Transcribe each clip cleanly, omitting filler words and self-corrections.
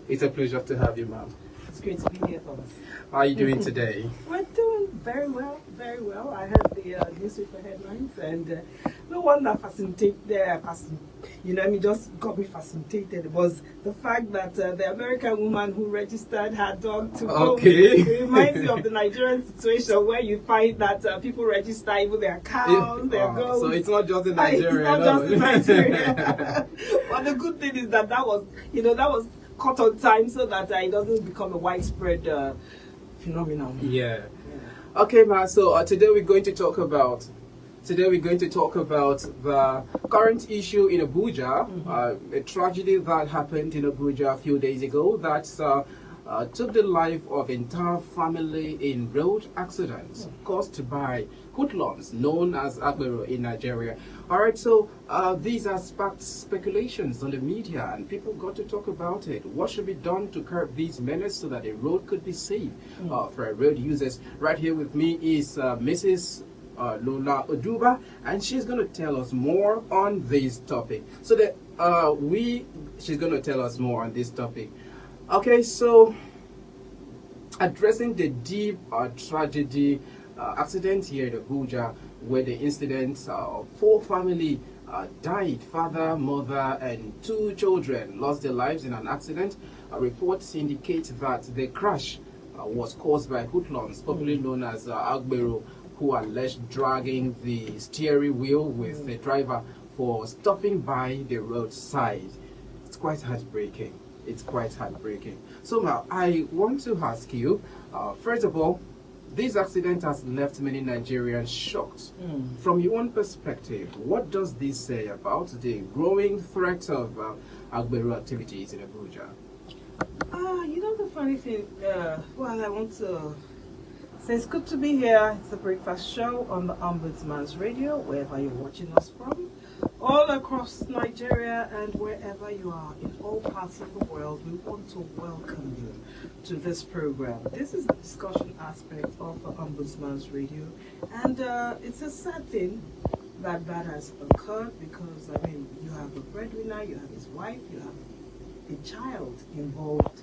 It's a pleasure to have you, ma'am. It's great to be here, Thomas. How are you doing today? We're doing very well, very well. I heard the newspaper headlines, and the one that just got me fascinated was the fact that the American woman who registered her dog to go. It reminds me of the Nigerian situation where you find that people register even their cows, their goats. So it's not just in Nigeria. It's not just in Nigeria. But the good thing is that was cut on time so that it doesn't become a widespread phenomenon. Yeah. Okay, ma. So today we're going to talk about the current issue in Abuja, a tragedy that happened in Abuja a few days ago that took the life of entire family in road accidents caused by hoodlums known as Agbero in Nigeria. All right, so these are sparked speculations on the media, and people got to talk about it. What should be done to curb these menace so that the road could be safe for road users? Right here with me is Mrs. Lola Oduba, and she's going to tell us more on this topic. So that she's going to tell us more on this topic. Okay, so addressing the deep tragedy accident here in Abuja, where the incident of 4 family died, father, mother, and 2 children lost their lives in an accident. Reports indicate that the crash was caused by hoodlums, popularly known as Agbero, who are alleged dragging the steering wheel with the driver for stopping by the roadside. It's quite heartbreaking. So now, I want to ask you, first of all, this accident has left many Nigerians shocked. From your own perspective, what does this say about the growing threat of Agbero activities in Abuja? The funny thing, I want to say it's good to be here. It's a breakfast show on the Ombudsman's Radio, wherever you're watching us from. All across Nigeria and wherever you are in all parts of the world, we want to welcome you to this program. This is the discussion aspect of the Ombudsman's Radio, and it's a sad thing that has occurred because, you have a breadwinner, you have his wife, you have a child involved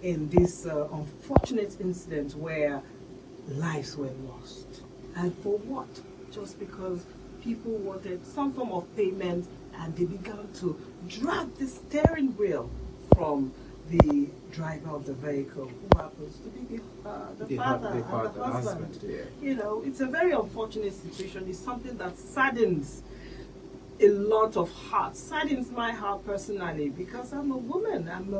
in this unfortunate incident where lives were lost. And for what? Just because people wanted some form of payment and they began to drag the steering wheel from the driver of the vehicle, who happens to be the father and the husband. Yeah. It's a very unfortunate situation. It's something that saddens a lot of hearts. Saddens my heart personally because I'm a woman, I'm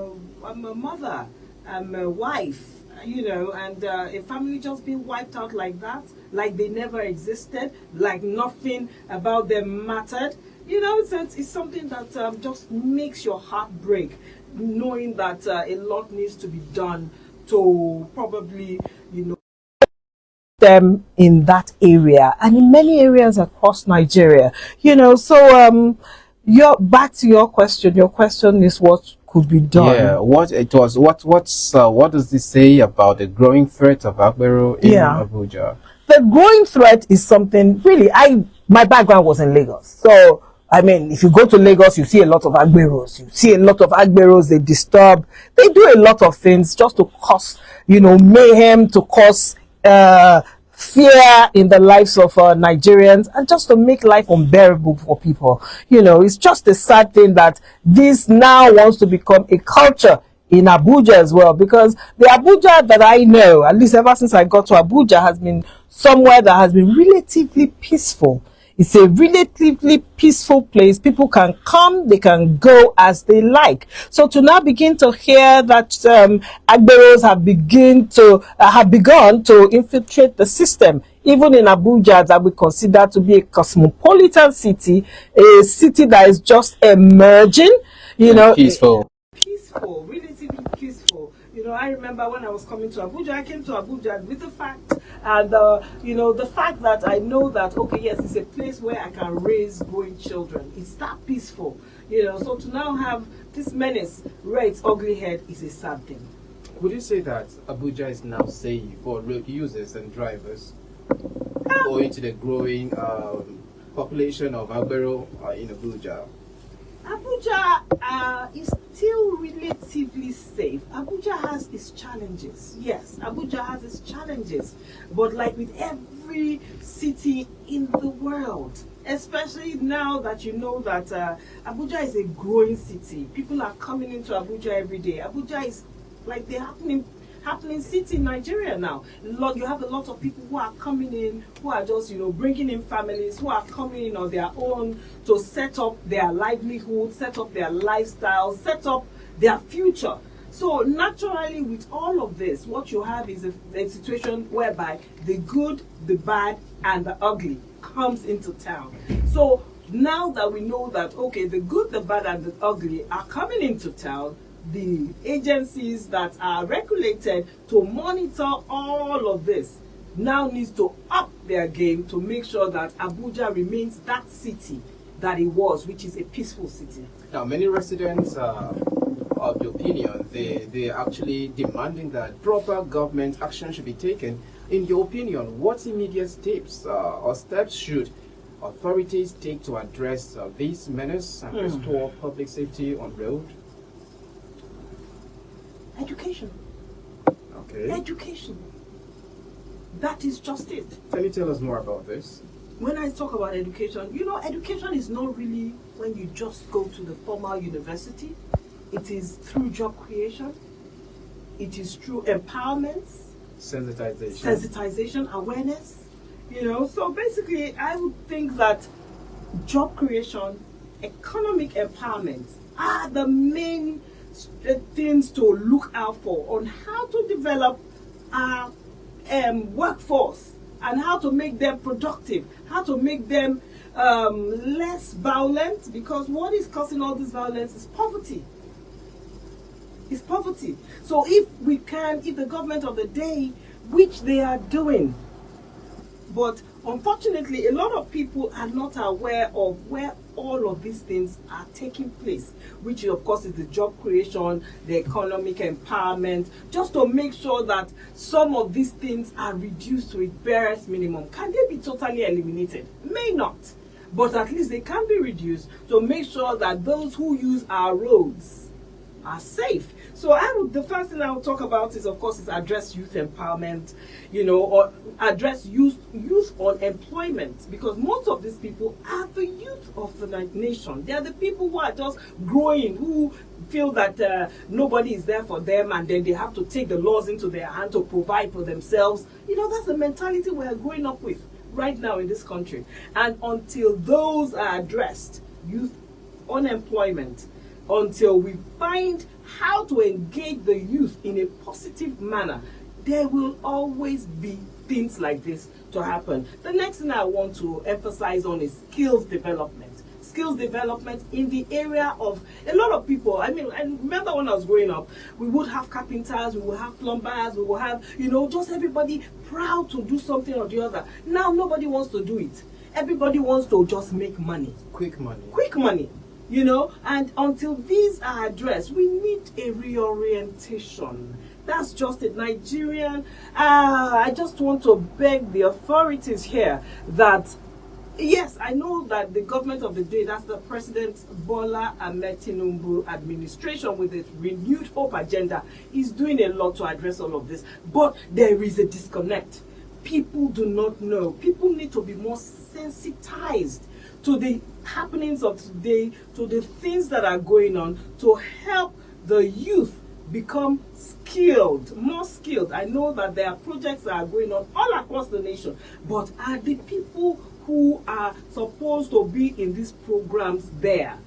a mother, I'm a wife. And a family just being wiped out like that, like they never existed, like nothing about them mattered. It's something that just makes your heart break, knowing that a lot needs to be done to probably, them in that area and in many areas across Nigeria. Back to your question. Your question is what could be done. Yeah, what does this say about the growing threat of Agbero in Abuja? The growing threat is something really. My background was in Lagos, so if you go to Lagos, you see a lot of Agberos. They disturb. They do a lot of things just to cause, mayhem, to cause fear in the lives of Nigerians, and just to make life unbearable for people. It's just a sad thing that this now wants to become a culture in Abuja as well, because the Abuja that I know, at least ever since I got to Abuja, has been somewhere that has been relatively peaceful. It's a relatively peaceful place. People can come, they can go as they like. So to now begin to hear that Agberos have begun to infiltrate the system, even in Abuja, that we consider to be a cosmopolitan city, a city that is just emerging, peaceful, relatively peaceful. I remember when I was coming to Abuja, I came to Abuja with the fact, and the fact that I know that, okay, yes, it's a place where I can raise growing children. It's that peaceful, so to now have this menace rear its ugly head is a sad thing. Would you say that Abuja is now safe for road users and drivers, owing to the growing population of Agbero in Abuja? Abuja is still relatively safe. Abuja has its challenges. Yes, Abuja has its challenges. But like with every city in the world, especially now that you know that Abuja is a growing city. People are coming into Abuja every day. Abuja is like the happening city in Nigeria now. You have a lot of people who are coming in, who are just, bringing in families, who are coming in on their own to set up their livelihood, set up their lifestyle, set up their future. So naturally, with all of this, what you have is a situation whereby the good, the bad, and the ugly comes into town. So now that we know that, okay, the good, the bad, and the ugly are coming into town, the agencies that are regulated to monitor all of this now needs to up their game to make sure that Abuja remains that city that it was, which is a peaceful city. Now, many residents are of the opinion they are actually demanding that proper government action should be taken. In your opinion, what immediate steps or steps should authorities take to address these menace and restore public safety on road? Education. Okay. Education. That is just it. Can you tell us more about this? When I talk about education, education is not really when you just go to the formal university. It is through job creation. It is through empowerment. Sensitization, awareness. So basically, I would think that job creation, economic empowerment are the main things to look out for on how to develop our workforce and how to make them productive, how to make them less violent, because what is causing all this violence is poverty. It's poverty. So if the government of the day, which they are doing, but unfortunately, a lot of people are not aware of where all of these things are taking place, which of course is the job creation, the economic empowerment, just to make sure that some of these things are reduced to its barest minimum. Can they be totally eliminated? May not. But at least they can be reduced to make sure that those who use our roads are safe. So the first thing I will talk about is, of course, is address youth empowerment, or address youth unemployment, because most of these people are the youth of the nation. They are the people who are just growing, who feel that nobody is there for them, and then they have to take the laws into their hand to provide for themselves. That's the mentality we are growing up with right now in this country. And until those are addressed, youth unemployment, until we find how to engage the youth in a positive manner, there will always be things like this to happen. The next thing I want to emphasize on is skills development. Skills development in the area of a lot of people. I remember when I was growing up, we would have carpenters, we would have plumbers, we would have, just everybody proud to do something or the other. Now nobody wants to do it. Everybody wants to just make money. Quick money. Quick money. And until these are addressed, we need a reorientation. That's just it. Nigerian, I just want to beg the authorities here that, yes, I know that the government of the day, that's the President Bola Ahmed Tinubu administration with its renewed hope agenda, is doing a lot to address all of this. But there is a disconnect. People do not know. People need to be more sensitized to the happenings of today, to the things that are going on, to help the youth become skilled, more skilled. I know that there are projects that are going on all across the nation, but are the people who are supposed to be in these programs there?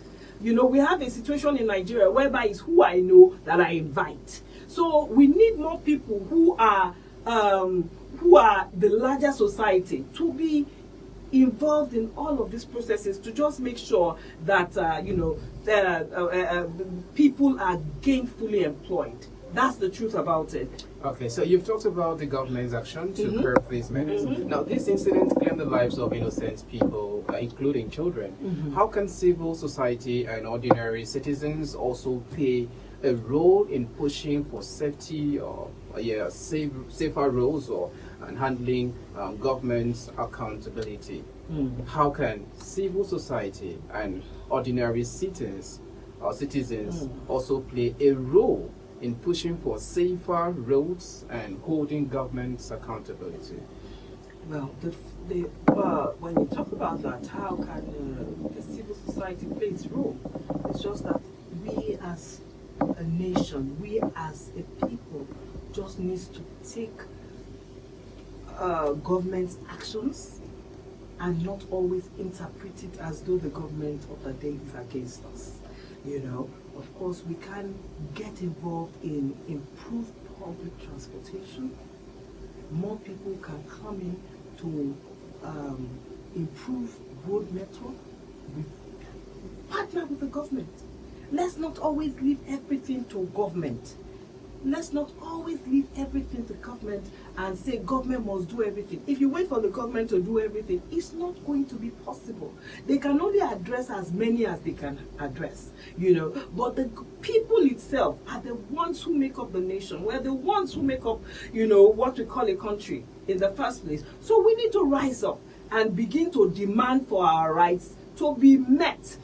We have a situation in Nigeria whereby it's who I know that I invite. So we need more people who are the larger society to be involved in all of these processes, to just make sure that people are gainfully employed. That's the truth about it. Okay, so you've talked about the government's action to curb these menace. Now, this incident claimed the lives of innocent people, including children. How can civil society and ordinary citizens also play a role in pushing for safety or safer roads and handling government's accountability? How can civil society and ordinary citizens also play a role in pushing for safer roads and holding governments accountability? Well, when you talk about that, how can the civil society play its role? It's just that we as a nation, we as a people, just needs to take government's actions and not always interpret it as though the government of the day is against us. You know, of course, we can get involved in improved public transportation. More people can come in to improve road network. We partner with the government. Let's not always leave everything to government. Let's not always leave everything to government and say government must do everything. If you wait for the government to do everything, it's not going to be possible. They can only address as many as they can address, you know. But the people itself are the ones who make up the nation. We're the ones who make up, you know, what we call a country in the first place. So we need to rise up and begin to demand for our rights to be met.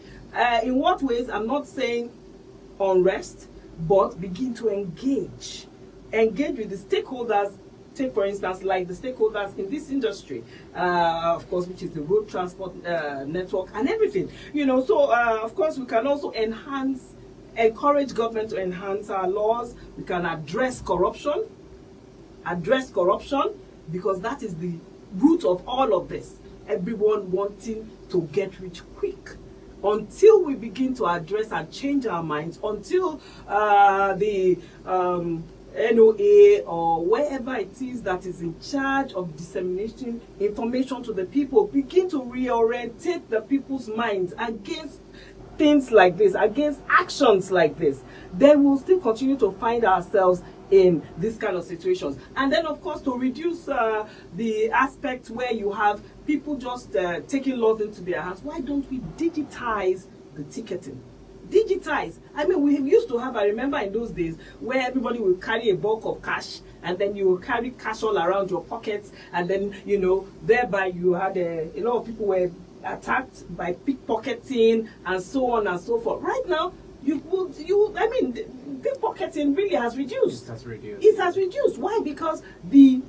In what ways? I'm not saying unrest, but begin to engage with the stakeholders. Take for instance, like the stakeholders in this industry, of course, which is the road transport network and everything, you know. So of course, we can also encourage government to enhance our laws. We can address corruption, because that is the root of all of this. Everyone wanting to get rich quick. Until we begin to address and change our minds, until the NOA or wherever it is that is in charge of disseminating information to the people begin to reorientate the people's minds against things like this, against actions like this, then we'll still continue to find ourselves in this kind of situations. And then, of course, to reduce the aspect where you have people just taking laws into their hands, why don't we digitize the ticketing? Digitize. I mean, we used to have, I remember in those days, where everybody will carry a bulk of cash, and then you will carry cash all around your pockets, and then, you know, thereby you had a lot of people were attacked by pickpocketing and so on and so forth. Right now, pickpocketing really has reduced. It has reduced. Why? Because the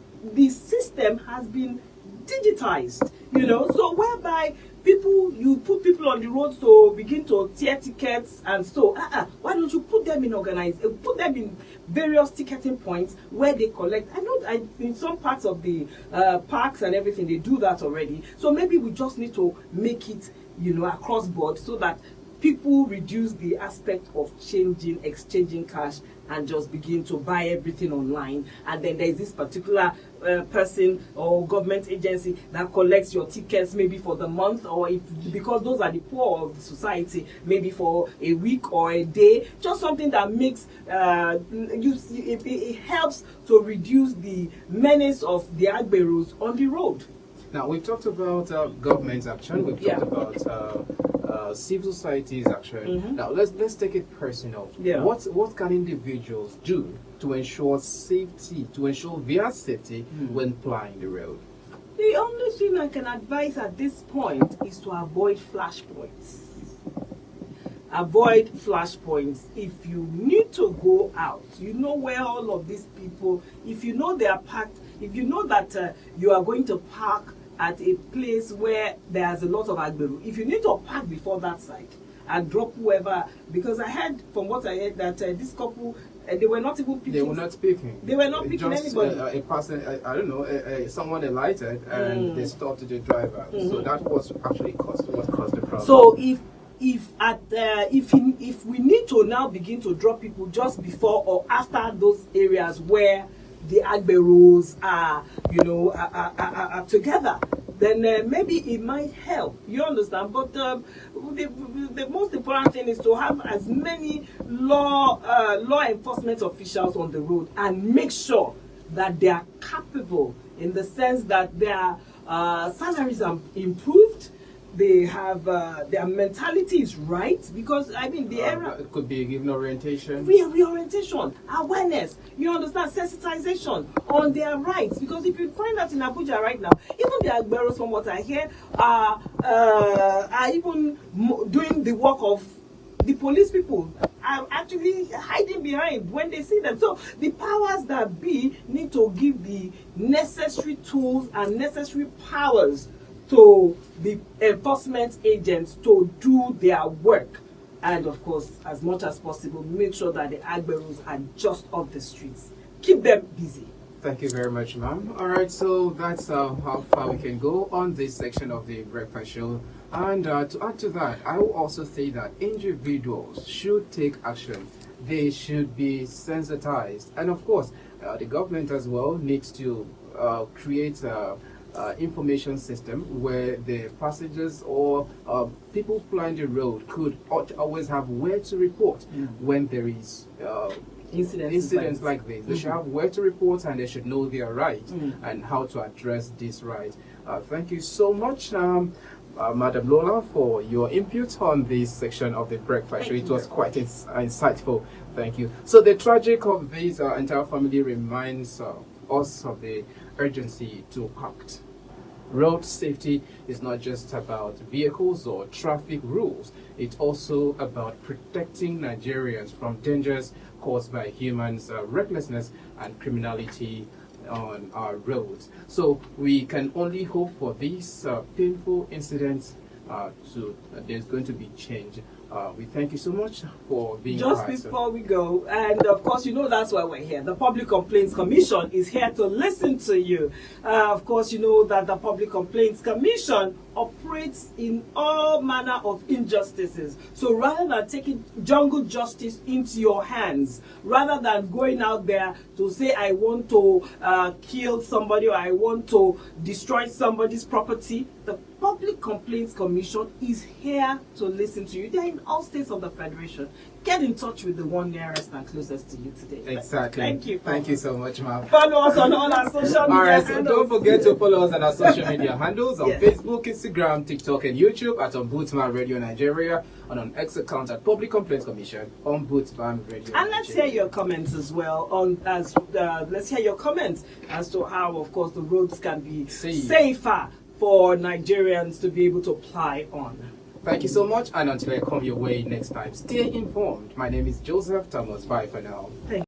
system has been digitized, you know, so whereby you put people on the road to begin to tear tickets, and so why don't you put them in various ticketing points where they collect? I know in some parts of the parks and everything they do that already. So maybe we just need to make it, you know, across board, so that people reduce the aspect of exchanging cash, and just begin to buy everything online. And then there is this particular person or government agency that collects your tickets maybe for the month, or because those are the poor of the society, maybe for a week or a day. Just something that makes it helps to reduce the menace of the Agberos on the road. Now, we've talked about government's action. We've talked about civil society's action. Now, let's take it personal. What can individuals do to ensure safety, to ensure their safety when plying the road? The only thing I can advise at this point is to avoid flashpoints. Avoid flashpoints. If you need to go out, you know where all of these people, if you know they are packed, if you know that you are going to park at a place where there's a lot of Agbero, if you need to park before that side and drop whoever, because I heard from what I heard that this couple, they were not even picking. They were not speaking. They were not picking anybody. A person, I don't know, someone alighted and they stopped the driver. So that was actually what caused the problem. So if we need to now begin to drop people just before or after those areas where the Agberos are, you know, are together, then maybe it might help. You understand? But the most important thing is to have as many law enforcement officials on the road and make sure that they are capable, in the sense that their salaries are improved, they have their mentality is right, because I mean the era It could be given orientation. reorientation, awareness, you understand, sensitization on their rights. Because if you find out in Abuja right now, even the Agbero, from what I hear, are even doing the work of the police people, are actually hiding behind when they see them. So the powers that be need to give the necessary tools and necessary powers to the enforcement agents to do their work. And of course, as much as possible, make sure that the Agberos are just off the streets. Keep them busy. Thank you very much, ma'am. All right, so that's how far we can go on this section of the breakfast show. And to add to that, I will also say that individuals should take action. They should be sensitized. And of course, the government as well needs to create information system where the passengers or people flying the road could always have where to report when there is incidents like this. They should have where to report, and they should know their right and how to address this right. Thank you so much, Madam Lola, for your input on this section of the breakfast show. It was quite insightful. Thank you. So the tragic of this entire family reminds us of the urgency to act. Road safety is not just about vehicles or traffic rules. It's also about protecting Nigerians from dangers caused by humans' recklessness and criminality on our roads. So we can only hope for these painful incidents there's going to be change. We thank you so much for being Just before we go, and of course, you know that's why we're here. The Public Complaints Commission is here to listen to you. Of course, you know that the Public Complaints Commission operates in all manner of injustices. So rather than taking jungle justice into your hands, rather than going out there to say, I want to kill somebody, or I want to destroy somebody's property, the Public Complaints Commission is here to listen to you. They're in all states of the Federation. Get in touch with the one nearest and closest to you today. Exactly. Thank you. Thank you so much, ma'am. Follow us on all our social media All right, so handles. don't forget to follow us on our social media handles on Yes. Facebook, Instagram, TikTok, and YouTube at Ombudsman Radio Nigeria, and on X account at Public Complaints Commission, Ombudsman Radio. And let's hear your comments as well let's hear your comments as to how, of course, the roads can be safer for Nigerians to be able to apply on. Thank you so much, and until I come your way next time, stay informed. My name is Joseph Thomas. Bye for now. Thank you.